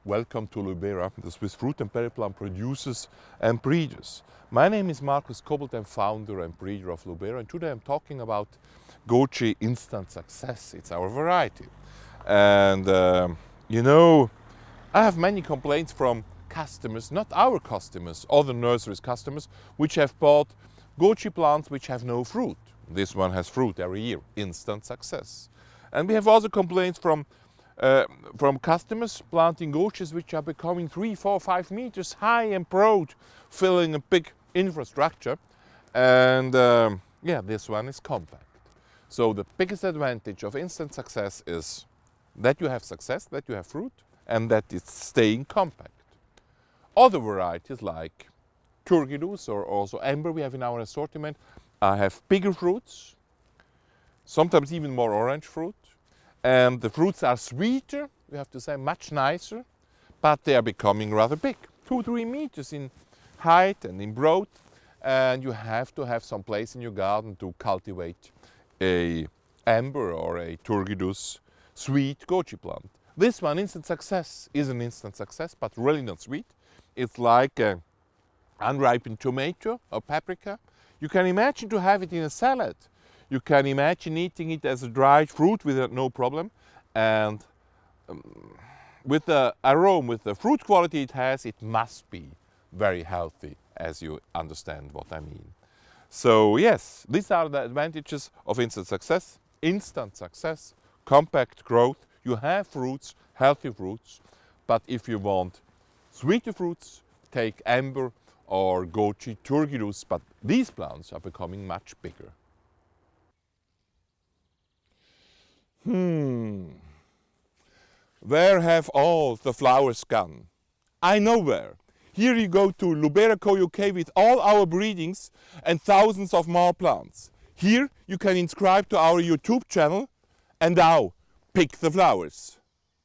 Welcome to Lubera, the Swiss fruit and berry plant producers and breeders. My name is Markus Kobold, I'm founder and breeder of Lubera, and today I'm talking about Goji Instant Success. It's our variety. And I have many complaints from customers, not our customers, other nurseries customers, which have bought Goji plants which have no fruit. This one has fruit every year, instant success. And we have also complaints from customers planting Gojis which are becoming 3, 4, 5 meters high and broad, filling a big infrastructure. And this one is compact. So the biggest advantage of instant success is that you have success, that you have fruit, and that it's staying compact. Other varieties like Turgidus or also Amber we have in our assortment have bigger fruits, sometimes even more orange fruit. And the fruits are sweeter, we have to say much nicer, but they are becoming rather big, 2, 3 meters in height and in broad. And you have to have some place in your garden to cultivate a Amber or a Turgidus sweet Goji plant. This one, instant success, is an instant success, but really not sweet. It's like an unripened tomato or paprika. You can imagine to have it in a salad. You can imagine eating it as a dried fruit without no problem. And with the aroma, with the fruit quality it has, it must be very healthy, as you understand what I mean. So yes, these are the advantages of instant success. Instant success, compact growth. You have fruits, healthy fruits, but if you want sweeter fruits, take Amber or Goji Turgidus, but these plants are becoming much bigger. Where have all the flowers gone? I know where. Here you go to Lubera.co.uk with all our breedings and thousands of more plants. Here you can subscribe to our YouTube channel and now pick the flowers.